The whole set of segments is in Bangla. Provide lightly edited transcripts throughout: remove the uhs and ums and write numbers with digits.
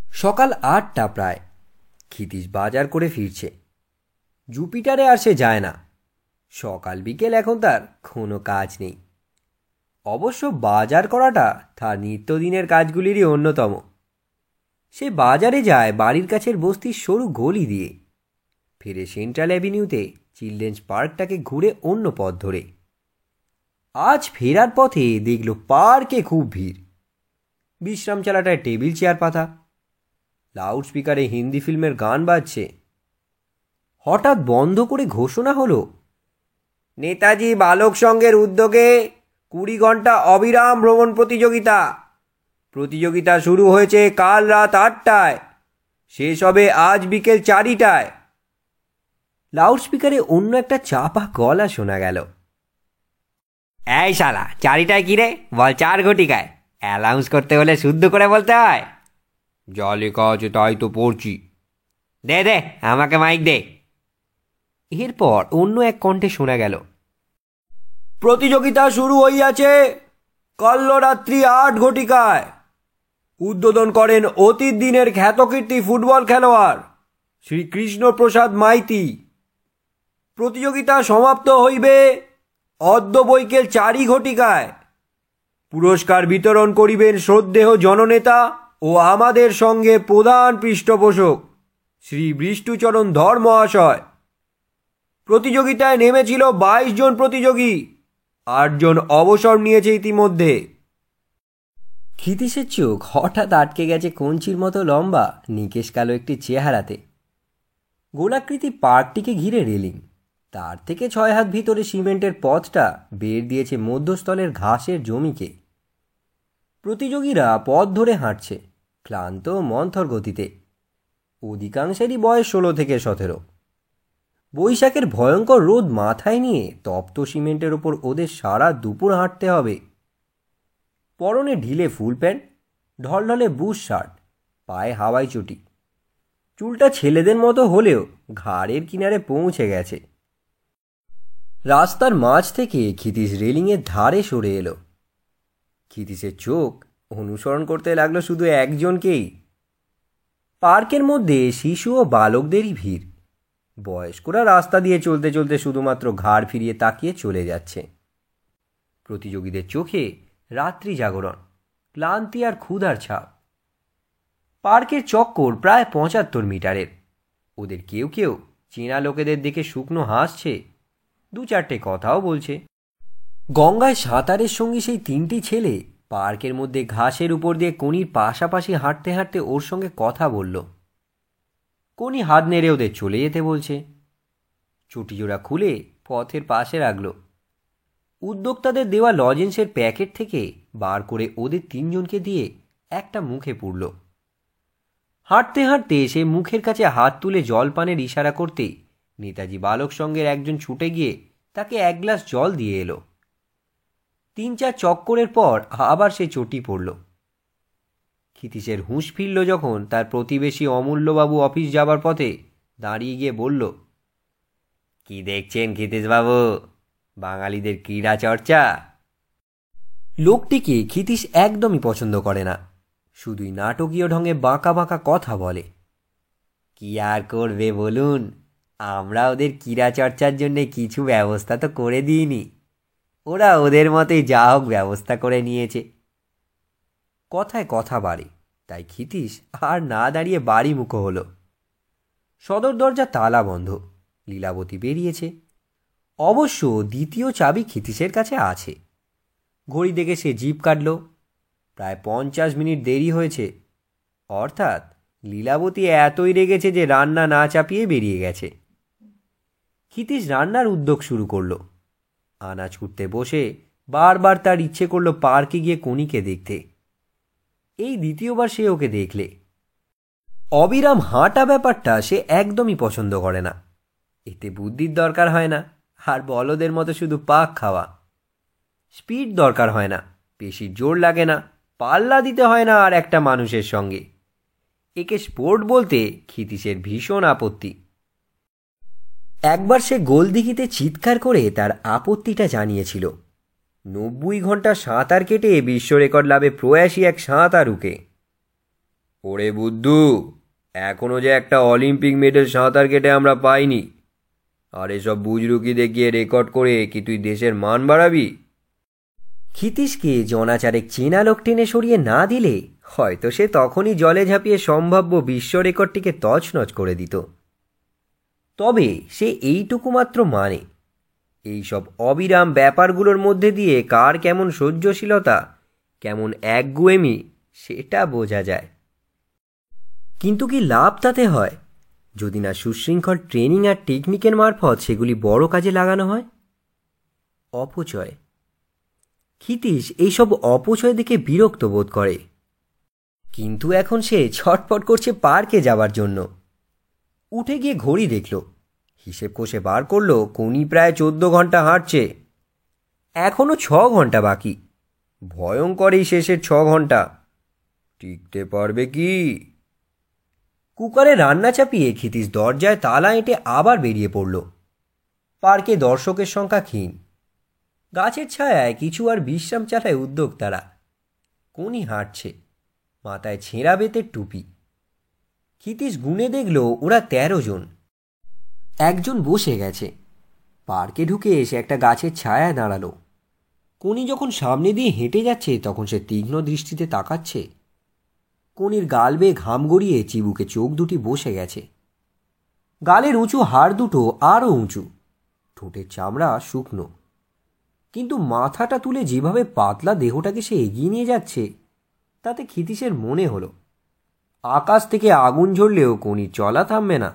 সকাল ৮টা প্রায়। ক্ষিতীশ বাজার করে ফিরছে। জুপিটারে আর সে যায় না। সকাল বিকেল এখন তার কোনো কাজ নেই। অবশ্য বাজার করাটা তার নিত্যদিনের কাজগুলিরই অন্যতম। সে বাজারে যায় বাড়ির কাছের বস্তির সরু গলি দিয়ে, ফিরে সেন্ট্রাল অ্যাভিনিউতে চিলড্রেন্স পার্কটাকে ঘুরে অন্য পথ ধরে। আজ ফেরার পথে দেখল পার্কে খুব ভিড়। বিশ্রামশালাটায় টেবিল চেয়ার পাতা, লাউড স্পিকারে হিন্দি ফিল্মের গান বাজছে। হঠাৎ বন্ধ করে ঘোষণা হলো, নেতাজি বালক সংঘের উদ্যোগে 20 ঘন্টা অবিরাম ভ্রমণ প্রতিযোগিতা। প্রতিযোগিতা শুরু হয়েছে কাল রাত 8টায়, শেষ হবে আজ বিকেল 4টায়। লাউড স্পিকারে অন্য একটা চাপা গলা শোনা গেল, এই শালা 4টায় কিরে, বল 4 ঘটিকায়। অ্যালাউন্স করতে হলে শুদ্ধ করে বলতে হয়। যা লেখা আছে তাই তো পড়ছি। দে দে আমাকে মাইক দে। এরপর অন্য এক কণ্ঠে শোনা গেল, প্রতিযোগিতা শুরু হইয়াছে কাল রাত্রি 8 ঘটিকায়। উদ্বোধন করেন অতীত দিনের খ্যাতকীর্তি ফুটবল খেলোয়াড় শ্রী কৃষ্ণপ্রসাদ মাইতি। প্রতিযোগিতা সমাপ্ত হইবে অদ্য বৈকেল 4 ঘটিকায়। পুরস্কার বিতরণ করিবেন শ্রদ্ধেয় জননেতা ও আমাদের সঙ্গে প্রধান পৃষ্ঠপোষক শ্রী বিষ্ণুচরণ ধর মহাশয়। প্রতিযোগিতায় নেমেছিল 22 জন প্রতিযোগী, 8 জন অবসর নিয়েছে ইতিমধ্যে। ক্ষিতীশের চোখ হঠাৎ আটকে গেছে কঞ্চির মতো লম্বা নিকেশ কালো একটি চেহারাতে। গোলাকৃতি পার্কটিকে ঘিরে রেলিং, তার থেকে 6 হাত ভিতরে সিমেন্টের পথটা বের দিয়েছে মধ্যস্থলের ঘাসের জমিকে। প্রতিযোগীরা পথ ধরে হাঁটছে ক্লান্ত মন্থর গতিতে। অধিকাংশেরই বয়স 16 থেকে 17। বৈশাখের ভয়ঙ্কর রোদ মাথায় নিয়ে তপ্ত সিমেন্টের ওপর ওদের সারা দুপুর হাঁটতে হবে। পরনে ঢিলে ফুল প্যান্ট, ঢলঢলে বুশ শার্ট, পায়ে হাওয়াই চটি। চুলটা ছেলেদের মতো হলেও ঘাড়ের কিনারে পৌঁছে গেছে। রাস্তার মাঝ থেকে ক্ষিতীশ রেলিংয়ের ধারে সরে এলো। ক্ষিতীশের চোখ অনুসরণ করতে লাগলো শুধু একজনকেই। পার্কের মধ্যে শিশু ও বালকদেরই ভিড়। বয়স্করা রাস্তা দিয়ে চলতে চলতে শুধুমাত্র ঘাড় ফিরিয়ে তাকিয়ে চলে যাচ্ছে। প্রতিযোগীদের চোখে রাত্রি জাগরণ, ক্লান্তি আর ক্ষুধার ছাপ। পার্কের চক্কর প্রায় 75 মিটারের। ওদের কেউ কেউ চেনা লোকেদের দেখে শুকনো হাসছে, 2-4টে কথাও বলছে। গঙ্গায় সাঁতারের সঙ্গী সেই 3টি ছেলে পার্কের মধ্যে ঘাসের উপর দিয়ে কোনির পাশাপাশি হাঁটতে হাঁটতে ওর সঙ্গে কথা বলল। কোনি হাত নেড়ে ওদের চলে যেতে বলছে। চটিজোড়া খুলে পথের পাশে রাখল। উদ্যোক্তাদের দেওয়া লজেন্সের প্যাকেট থেকে বার করে ওদের 3 জনকে দিয়ে একটা মুখে পুরল। হাঁটতে হাঁটতে সে মুখের কাছে হাত তুলে জলপানের ইশারা করতে নেতাজি বালক সংঘের একজন ছুটে গিয়ে তাকে 1 গ্লাস জল দিয়ে এলো। 3-4 চক্করের পর আবার সে চটি পড়ল। ক্ষিতীশের হুঁশ ফিরল যখন তার প্রতিবেশী অমূল্যবাবু অফিস যাবার পথে দাঁড়িয়ে গিয়ে বলল, কি দেখছেন ক্ষিতীশবাবু, বাঙালিদের ক্রীড়া চর্চা? লোকটিকে ক্ষিতীশ একদমই পছন্দ করে না। শুধুই নাটকীয় ঢঙে বাঁকা বাঁকা কথা বলে। কি আর করবে বলুন, আমরা ওদের ক্রীড়া চর্চার জন্যে কিছু ব্যবস্থা তো করে দিইনি, ওরা ওদের মতোই যা হোক ব্যবস্থা করে নিয়েছে। কথায় কথা বাড়ে, তাই ক্ষিতীশ আর না দাঁড়িয়ে বাড়ি মুখো হলো। সদর দরজা তালা বন্ধ, লীলাবতী বেরিয়েছে। অবশ্য দ্বিতীয় চাবি ক্ষিতীশের কাছে আছে। ঘড়ি দেখে সে জিভ কাটল। প্রায় 50 মিনিট দেরি হয়েছে, অর্থাৎ লীলাবতী এতই রেগেছে যে রান্না না চাপিয়ে বেরিয়ে গেছে। ক্ষিতীশ রান্নার উদ্যোগ শুরু করল। আনাজ কুটতে বসে বারবার তার ইচ্ছে করল পার্কে গিয়ে কোনিকে দেখতে। এই দ্বিতীয়বার সে ওকে দেখলে। অবিরাম হাঁটা ব্যাপারটা সে একদমই পছন্দ করে না। এতে বুদ্ধির দরকার হয় না, আর বলদের মতো শুধু পাক খাওয়া। স্পিড দরকার হয় না, পেশির জোর লাগে না, পাল্লা দিতে হয় না আর একটা মানুষের সঙ্গে। একে স্পোর্ট বলতে ক্ষিতীশের ভীষণ আপত্তি। একবার সে গোলদিঘিতে চিৎকার করে তার আপত্তিটা জানিয়েছিল। 90 ঘন্টা সাঁতার কেটে বিশ্ব রেকর্ড লাভে প্রয়াসী এক সাঁতারুকে। ওরে বুদ্ধু, এখনো যে একটা অলিম্পিক মেডেল সাঁতার কেটে আমরা পাইনি, আর এসব বুজরুকি দেখিয়ে রেকর্ড করে কি তুই দেশের মান বাড়াবি? ক্ষিতীশকে জনাচারেক চেনা লোক টেনে সরিয়ে না দিলে হয়তো সে তখনই জলে ঝাঁপিয়ে সম্ভাব্য বিশ্ব রেকর্ডটিকে তছনছ করে দিত। তবে সে এইটুকু মাত্র মানে, এইসব অবিরাম ব্যাপারগুলোর মধ্যে দিয়ে কার কেমন সহ্যশীলতা, কেমন একগুয়েমি সেটা বোঝা যায়। কিন্তু কি লাভ তাতে হয় যদি না সুশৃঙ্খল ট্রেনিং আর টেকনিকের মারফত সেগুলি বড় কাজে লাগানো হয়? অপচয়। ক্ষিতীশ এইসব অপচয় দেখে বিরক্ত বোধ করে, কিন্তু এখন সে ছটফট করছে পার্কে যাওয়ার জন্য। উঠে গিয়ে ঘড়ি দেখল, হিসেব কষে বার করল কোনি প্রায় 14 ঘন্টা হাঁটছে। এখনও 6 ঘন্টা বাকি। ভয়ঙ্কর এই শেষের 6 ঘন্টা। টিকতে পারবে কি? কুকারে রান্না চাপিয়ে ক্ষিতীশ দরজায় তালা এঁটে আবার বেরিয়ে পড়ল। পার্কে দর্শকের সংখ্যা ক্ষীণ। গাছের ছায়ায় কিছু আর বিশ্রাম চালায় উদ্যোক্তারা। কোনি হাঁটছে, মাথায় ছেঁড়া বেতের টুপি। ক্ষিতীশ গুনে দেখল ওরা 13 জন। একজন বসে গেছে। পার্কে ঢুকে এসে একটা গাছের ছায়ায় দাঁড়ালো। কোনি যখন সামনে দিয়ে হেঁটে যাচ্ছে তখন সে তীক্ষ্ণ দৃষ্টিতে তাকাচ্ছে। কোনির গাল বেয়ে ঘাম গড়িয়ে চিবুকে চোখ দুটি বসে গেছে। গালের উঁচু হাড় দুটো আরও উঁচু, ঠোঁটের চামড়া শুকনো। কিন্তু মাথাটা তুলে যেভাবে পাতলা দেহটাকে সে এগিয়ে নিয়ে যাচ্ছে, তাতে ক্ষিতীশের মনে হলো আকাশ থেকে আগুন ঝরলেও কোনির চলা থামবে না।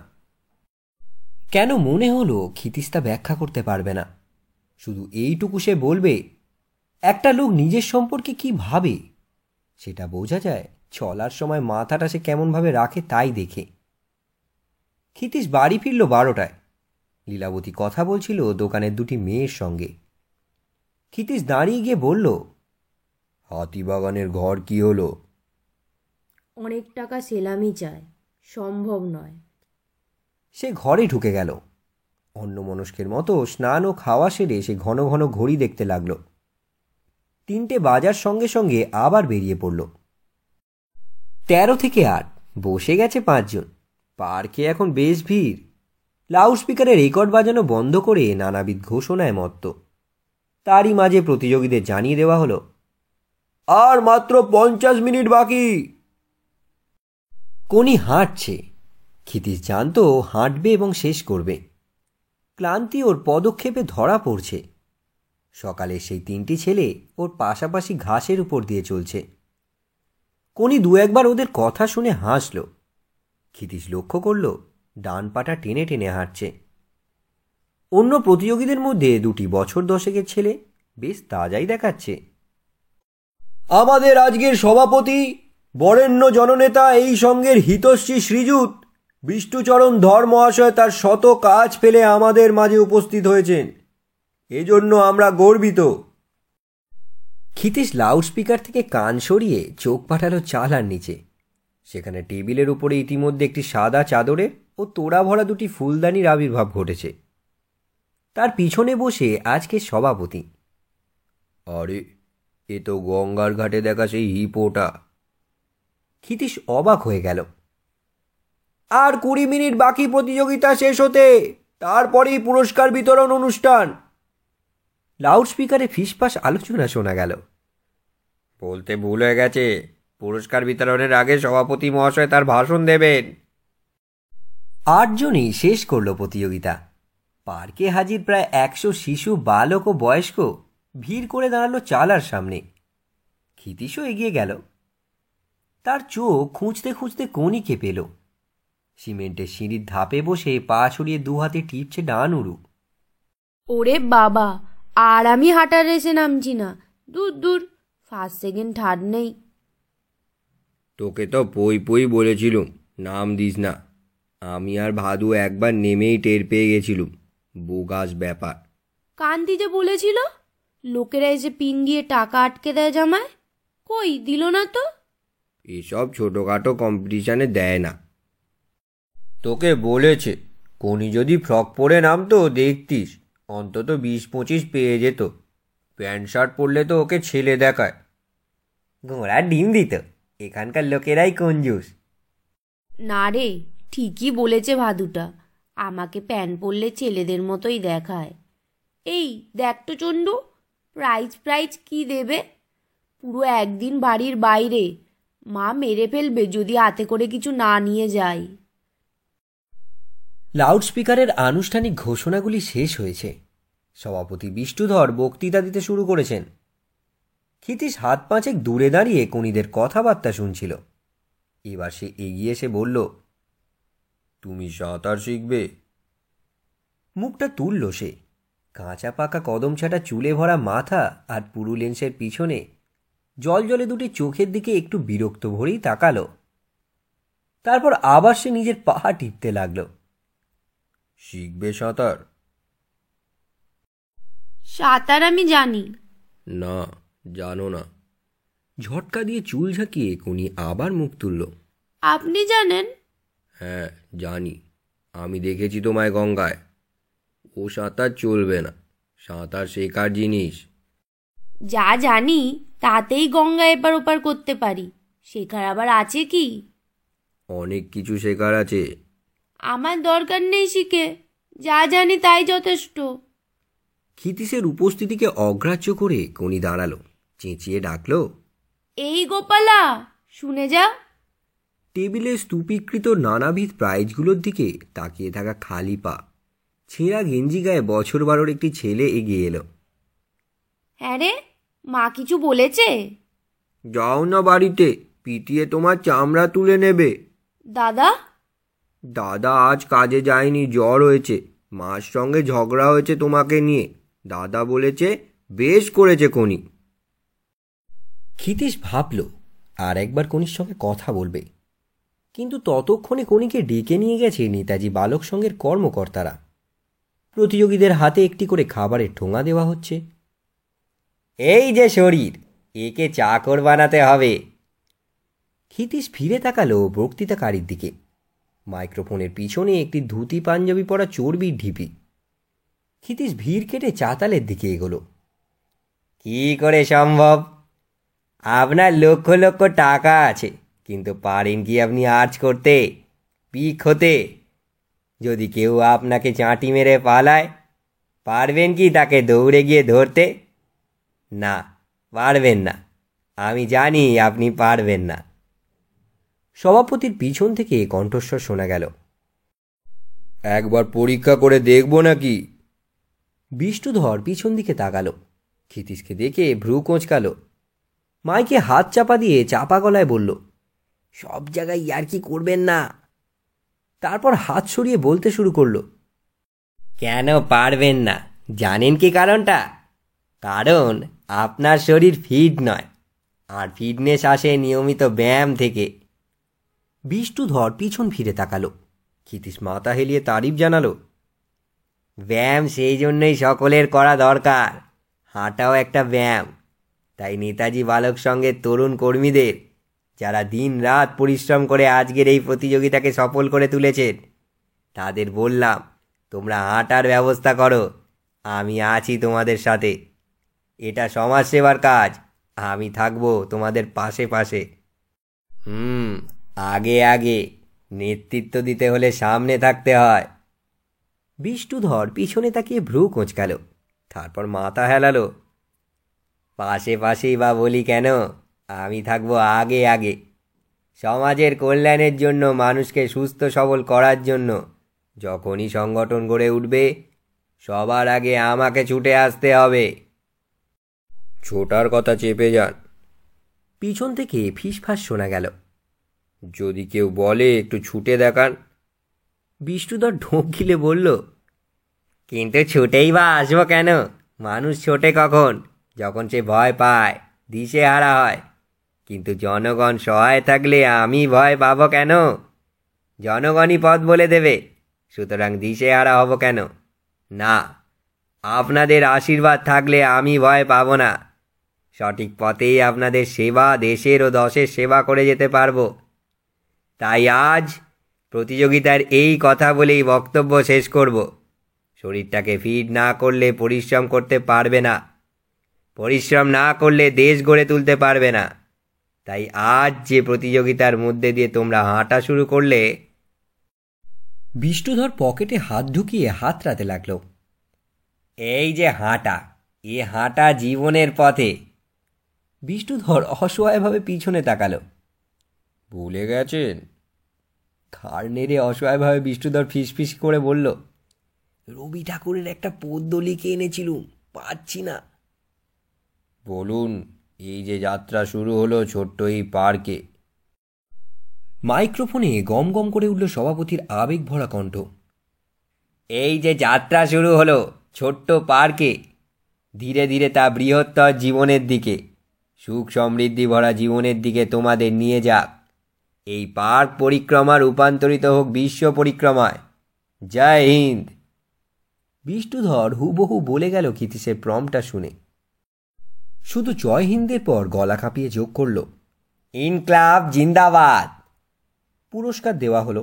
কেন মনে হলো ক্ষিতীশ তা ব্যাখ্যা করতে পারবে না। শুধু এইটুকু সে বলবে, একটা লোক নিজের সম্পর্কে কি ভাবে সেটা বোঝা যায় চলার সময় মাথাটা সে কেমনভাবে রাখে তাই দেখে। ক্ষিতীশ বাড়ি ফিরল 12টায়। লীলাবতী কথা বলছিল দোকানের দুটি মেয়ের সঙ্গে। ক্ষিতীশ দাঁড়িয়ে গিয়ে বলল, হাতিবাগানের ঘর কি হলো? অনেক টাকা সেলামি চায়, সম্ভব নয়। সে ঘরে ঢুকে গেল। অন্যমনস্কের মতো স্নান ও খাওয়া সেরে সে ঘন ঘন ঘড়ি দেখতে লাগল। 3টে বাজার সঙ্গে সঙ্গে আবার বেরিয়ে পড়ল। 13 থেকে 8 বসে গেছে 5 জন। পার্কে এখন বেশ ভিড়। লাউডস্পিকারে রেকর্ড বাজানো বন্ধ করে নানাবিধ ঘোষণায় মত্ত। তারই মাঝে প্রতিযোগীদের জানিয়ে দেওয়া হলো, আর মাত্র 50 মিনিট বাকি। কোনি হাঁটছে। ক্ষিতীশ জানত হাঁটবে এবং শেষ করবে। ক্লান্তি ওর পদক্ষেপে ধরা পড়ছে। সকালে সেই 3টি ছেলে ওর পাশাপাশি ঘাসের উপর দিয়ে চলছে। কোনি 2-1বার ওদের কথা শুনে হাসল। ক্ষিতীশ লক্ষ্য করল ডান পাটা টেনে টেনে হাঁটছে। অন্য প্রতিযোগীদের মধ্যে 2টি বছর 10-এর ছেলে বেশ তাজাই দেখাচ্ছে। আমাদের আজকের সভাপতি, বরেণ্য জননেতা, এই সঙ্গের হিতশ্রী শ্রীযুত বিষ্ণুচরণ ধর মহাশয় তার শত কাজ ফেলে আমাদের মাঝে উপস্থিত হয়েছেন। এজন্য আমরা গর্বিত। ক্ষিতীশ লাউডস্পিকার থেকে কান সরিয়ে চোখ পাঠালো চালার নিচে। সেখানে টেবিলের উপরে ইতিমধ্যে একটি সাদা চাদরে ও তোড়া ভরা 2টি ফুলদানির আবির্ভাব ঘটেছে। তার পিছনে বসে আজকে সভাপতি। আরে, এ তো গঙ্গার ঘাটে দেখা সেই হিপোটা। ক্ষিতীশ অবাক হয়ে গেল। আর 20 মিনিট বাকি প্রতিযোগিতা শেষ হতে, তারপরেই পুরস্কার বিতরণ অনুষ্ঠান। লাউডস্পিকারে ফিসফাস আলোচনা শোনা গেল। বলতে ভুল হয়ে গেছে, পুরস্কার বিতরণের আগে সভাপতি মহাশয় তার ভাষণ দেবেন। 8 জনই শেষ করল প্রতিযোগিতা। পার্কে হাজির প্রায় 100 শিশু, বালক ও বয়স্ক ভিড় করে দাঁড়ালো চালার সামনে। ক্ষিতীশও এগিয়ে গেল। তার চোখ খুঁজতে খুঁজতে কোনিকে পেল। সিমেন্টের সিঁড়ির ধাপে বসে পা ছড়িয়ে 2 হাতে টিপছে ডান উরু। ওরে বাবা, আর আমি হাঁটার রেসে নামছি না। দূর দূর, 1 সেকেন্ড ঠাড় নেই। তোকে তো পই পই বলেছিলুম নাম দিস না। আমি আর ভাদু একবার নেমেই টের পেয়ে গেছিলুম বোগাস ব্যাপার। কান্তি যে বলেছিল লোকেরা এসে পিন দিয়ে টাকা আটকে দেয় জামায়, কই দিল না তো। এসব ছোটোখাটো কম্পিটিশানে দেয় না। তোকে বলেছে কোনি যদি ফ্রক পরে নামতো দেখতিস অন্তত 20-25 পেয়ে যেত। প্যান্ট শার্ট পরলে তো ওকে ছেলে দেখায়। ঘোড়ার ডিম দিত, এখানকার লোকেরাই কঞ্জুস। না রে, ঠিকই বলেছে ভাদুটা। আমাকে প্যান পরলে ছেলেদের মতোই দেখায়। এই দেখ তো চন্ডু, প্রাইজ প্রাইজ কি দেবে? পুরো একদিন বাড়ির বাইরে, মা মেরে ফেলবে যদি হাতে করে কিছু না নিয়ে যাই। লাউডস্পিকারের আনুষ্ঠানিক ঘোষণাগুলি শেষ হয়েছে। সভাপতি বিষ্ণুধর বক্তৃতা দিতে শুরু করেছেন। ক্ষিতীশ হাত পাঁচেক দূরে দাঁড়িয়ে কনিদের কথাবার্তা শুনছিল। এবার সে এগিয়ে এসে বলল, তুমি সাঁতার শিখবে? মুখটা তুলল সে। কাঁচা পাকা কদম ছাটা চুলে ভরা মাথা আর পুরু লেন্সের পিছনে জলজলে দুটি চোখের দিকে একটু বিরক্ত ভরেই তাকালো। তারপর আবার সে নিজের পা টিপতে লাগল। শিখবে সাঁতার? সাঁতার আমি জানি। না, জানো না। ঝটকা দিয়ে চুল ঝাঁকিয়ে কোনি আবার মুখ তুলল। আপনি জানেন? হ্যাঁ, জানি। আমি দেখেছি তোমায় গঙ্গায়। ও সাঁতার চলবে না, সাঁতার শেখার জিনিস। যা জানি তাতেই গঙ্গা এপার ওপার করতে পারি, শেখার আবার আছে কি? অনেক কিছু শেখার আছে। আমার দরকার নেই শিখে, যা জানি তাই যথেষ্ট। ক্ষিতীশের উপস্থিতিকে অগ্রাহ্য করে কোনি দাঁড়ালো, চেঁচিয়ে ডাকল, এই গোপালা, শুনে যা। টেবিলে স্তূপীকৃত নানাবিধ প্রাইজগুলোর দিকে তাকিয়ে থাকা খালি পা, ছেঁড়া গেঞ্জি গায়ে বছর 12 একটি ছেলে এগিয়ে এলো। হ্যাঁ রে, মা কিছু বলেছে? যাও না বাড়িতে, পিটিয়ে তোমার চামড়া তুলে নেবে। দাদা? দাদা আজ কাজে যায়নি, জ্বর হয়েছে। মার সঙ্গে ঝগড়া হয়েছে তোমাকে নিয়ে। দাদা বলেছে বেশ করেছে কোনি। ক্ষিতীশ ভাবল আর একবার কোনির সঙ্গে কথা বলবে, কিন্তু ততক্ষণে কোনিকে ডেকে নিয়ে গেছে নেতাজি বালক সংঘের কর্মকর্তারা। প্রতিযোগীদের হাতে একটি করে খাবারের ঠোঙা দেওয়া হচ্ছে। এই যে শরীর, একে চাকর বানাতে হবে। ক্ষিতীশ ফিরে তাকালো বক্তৃতাকারীর দিকে। মাইক্রোফোনের পিছনে একটি ধুতি পাঞ্জাবি পরা চর্বির ঢিপি। ক্ষিতীশ ভিড় কেটে চাতালের দিকে এগোলো। কি করে সম্ভব? আপনার লক্ষ লক্ষ টাকা আছে, কিন্তু পারেন কি আপনি আর্চ করতে, পিক হতে? যদি কেউ আপনাকে চাঁটি মেরে পালায়, পারবেন কি তাকে দৌড়ে গিয়ে ধরতে? না, পারবেন না। আমি জানি আপনি পারবেন না। সভাপতির পিছন থেকে কণ্ঠস্বর শোনা গেল, একবার পরীক্ষা করে দেখব নাকি? বিষ্ণুধর পিছন দিকে তাকালো। ক্ষিতীশকে দেখে ভ্রু কোঁচকালো। মাইকে হাত চাপা দিয়ে চাপা গলায় বলল, সব জায়গায় ইয়ার্কি করবেন না। তারপর হাত সরিয়ে বলতে শুরু করলো, কেন পারবেন না জানেন কি কারণটা? কারণ আপনার শরীর ফিট নয়, আর ফিটনেস আসে নিয়মিত ব্যায়াম থেকে। বিষ্ণুধর পিছন ফিরে তাকালো। ক্ষিতীশ মাথা হেলিয়ে তারিফ জানালো, ব্যায়াম সেই জন্যই সকলের করা দরকার। হাঁটাও একটা ব্যায়াম। তাই নেতাজি বালক সংঘের তরুণ কর্মীদের, যারা দিন রাত পরিশ্রম করে আজকের এই প্রতিযোগিতাকে সফল করে তুলেছেন, তাদের বললাম, তোমরা হাঁটার ব্যবস্থা করো। আমি আছি তোমাদের সাথে। এটা সমাজসেবার কাজ। আমি থাকবো তোমাদের পাশে পাশে। আগে আগে। নেতৃত্ব দিতে হলে সামনে থাকতে হয়। বিষ্ণুধর পিছনে তাকিয়ে ভ্রু কোঁচকাল, তারপর মাথা হেলালো। পাশে পাশেই বা বলি কেন, আমি থাকবো আগে আগে। সমাজের কল্যাণের জন্য, মানুষকে সুস্থ সবল করার জন্য যখনই সংগঠন গড়ে উঠবে, সবার আগে আমাকে ছুটে আসতে হবে। ছোটার কথা চেপে যান। পিছন থেকে ফিসফাস শোনা গেল, যদি কেউ বলে একটু ছুটে দেখান। বিষ্ণুধর ঢোক গিলে বলল, কিন্তু ছুটেই বা আসবো কেন? মানুষ ছোটে কখন? যখন সে ভয় পায়, দিশেহারা হয়। কিন্তু জনগণ সহায় থাকলে আমি ভয় পাবো কেন? জনগণই পথ বলে দেবে, সুতরাং দিশেহারা হব কেন? না, আপনাদের আশীর্বাদ থাকলে আমি ভয় পাব না। সঠিক পথেই আপনাদের সেবা, দেশের ও দশের সেবা করে যেতে পারবো। তাই আজ প্রতিযোগিতার এই কথা বলেই বক্তব্য শেষ করব। শরীরটাকে ফিট না করলে পরিশ্রম করতে পারবে না। পরিশ্রম না করলে দেশ গড়ে তুলতে পারবে না। তাই আজ যে প্রতিযোগিতার মধ্যে দিয়ে তোমরা হাঁটা শুরু করলে। বিষ্ণুধর পকেটে হাত ঢুকিয়ে হাতড়াতে লাগল। এই যে হাঁটা, এ হাঁটা জীবনের পথে। বিষ্ণুধর অসহায়ভাবে পিছনে তাকালো। ভুলে গেছেন? ঘাড় নেড়ে অসহায়ভাবে বিষ্ণুধর ফিসফিস করে বলল, রবি ঠাকুরের একটা পদ্য লিখে এনেছিলুম, পাচ্ছি না। বলুন, এই যে যাত্রা শুরু হলো ছোট্ট এই পার্কে। মাইক্রোফোনে গম গম করে উঠল সভাপতির আবেগ ভরা কণ্ঠ। এই যে যাত্রা শুরু হলো ছোট্ট পার্কে, ধীরে ধীরে তা বৃহত্তর জীবনের দিকে, সুখ সমৃদ্ধি ভরা জীবনের দিকে তোমাদের নিয়ে যাক। এই পার্ক পরিক্রমা রূপান্তরিত হোক বিশ্ব পরিক্রমায়। জয় হিন্দ। বিষ্ণুধর হুবহু বলে গেল ক্ষিতীশের প্রম্পটটা শুনে। শুধু জয় হিন্দের পর গলা কাঁপিয়ে যোগ করল, ইনক্লাব জিন্দাবাদ। পুরস্কার দেওয়া হলো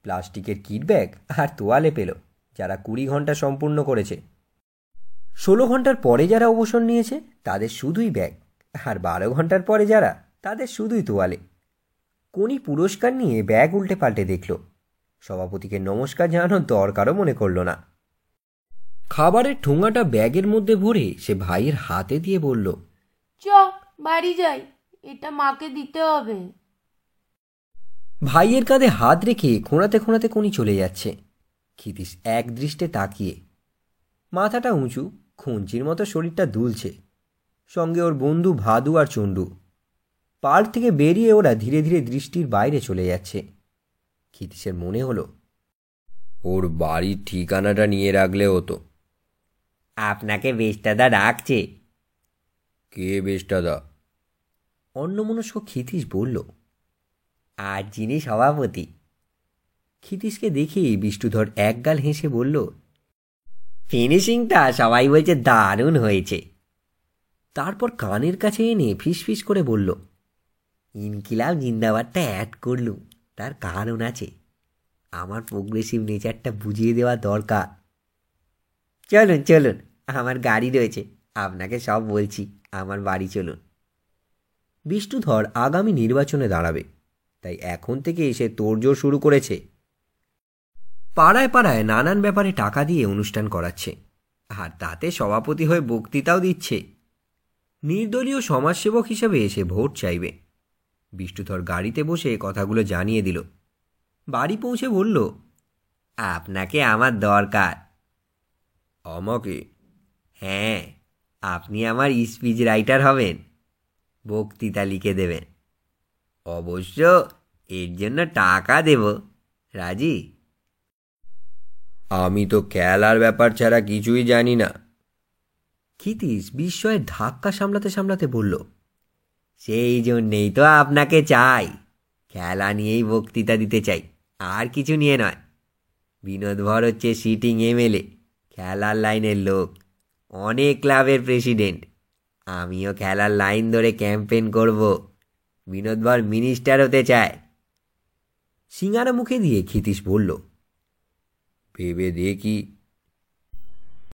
প্লাস্টিকের কিট ব্যাগ আর তোয়ালে পেল যারা 20 ঘন্টা সম্পূর্ণ করেছে। 16 ঘন্টার পরে যারা অবসর নিয়েছে তাদের শুধুই ব্যাগ, আর 12 ঘন্টার পরে যারা তাদের শুধুই তোয়ালে। কোনি পুরস্কার নিয়ে ব্যাগ উল্টে পাল্টে দেখল। সভাপতিকে নমস্কার জানানোর দরকারও মনে করল না। খাবারের ঠোঙাটা ব্যাগের মধ্যে ভরে সে ভাইয়ের হাতে দিয়ে বলল, চ বাড়ি যাই, এটা মাকে দিতে হবে। ভাইয়ের কাঁধে হাত রেখে খোঁড়াতে খোঁড়াতে কোনি চলে যাচ্ছে। ক্ষিতীশ এক দৃষ্টে তাকিয়ে। মাথাটা উঁচু, খুঞ্চির মতো শরীরটা দুলছে। সঙ্গে ওর বন্ধু ভাদু আর চণ্ডু। পার্ক থেকে বেরিয়ে ওরা ধীরে ধীরে দৃষ্টির বাইরে চলে যাচ্ছে। ক্ষিতীশের মনে হলো, ওর বাড়ির ঠিকানাটা নিয়ে রাখলে হতো। আপনাকে বেশটাদা ডাকছে। কে বেশটাদা? অন্যমনস্ক ক্ষিতীশ বলল, আর যিনি সভাপতি। ক্ষিতীশকে দেখেই বিষ্ণুধর একগাল হেসে বলল, ফিনিশিংটা সবাই বলছে দারুণ হয়েছে। তারপর কানের কাছে এনে ফিসফিস করে বলল, ইনকিলাব জিন্দাবাদটা অ্যাড করলুম, তার কারণ আছে। আমার প্রোগ্রেসিভ নেচারটা বুঝিয়ে দেওয়া দরকার। চলুন চলুন, আমার গাড়ি রয়েছে, আপনাকে সব বলছি। আমার বাড়ি চলুন। বিষ্ণুধর আগামী নির্বাচনে দাঁড়াবে, তাই এখন থেকে সে তোড়জোড় শুরু করেছে। পাড়ায় পাড়ায় নানান ব্যাপারে টাকা দিয়ে অনুষ্ঠান করাচ্ছে, আর তাতে সভাপতি হয়ে বক্তৃতাও দিচ্ছে। নির্দলীয় সমাজসেবক হিসেবে সে ভোট চাইবে। বিষ্ণুধর গাড়িতে বসে কথাগুলো জানিয়ে দিল। বাড়ি পৌঁছে বলল, আপনাকে আমার দরকার। আমাকে? হ্যাঁ, আপনি আমার স্পিচ রাইটার হবেন, বক্তৃতা লিখে দেবেন। অবশ্য এর জন্য টাকা দেব, রাজি? আমি তো খেলার ব্যাপার ছাড়া কিছুই জানি না। ক্ষিতীশ বিস্ময়ের ধাক্কা সামলাতে সামলাতে বলল, সেই জন্যেই তো আপনাকে চাই। খেলা নিয়েই বক্তৃতা দিতে চাই, আর কিছু নিয়ে নয়। বিনোদভর হচ্ছে সিটিং এমএলএ, খেলার লাইনের লোক, অনেক ক্লাবের প্রেসিডেন্ট। আমিও খেলার লাইন ধরে ক্যাম্পেন করব। বিনোদভর মিনিস্টার হতে চায়। সিঙ্গারা মুখে দিয়ে ক্ষিতীশ বলল, ভেবে দেখি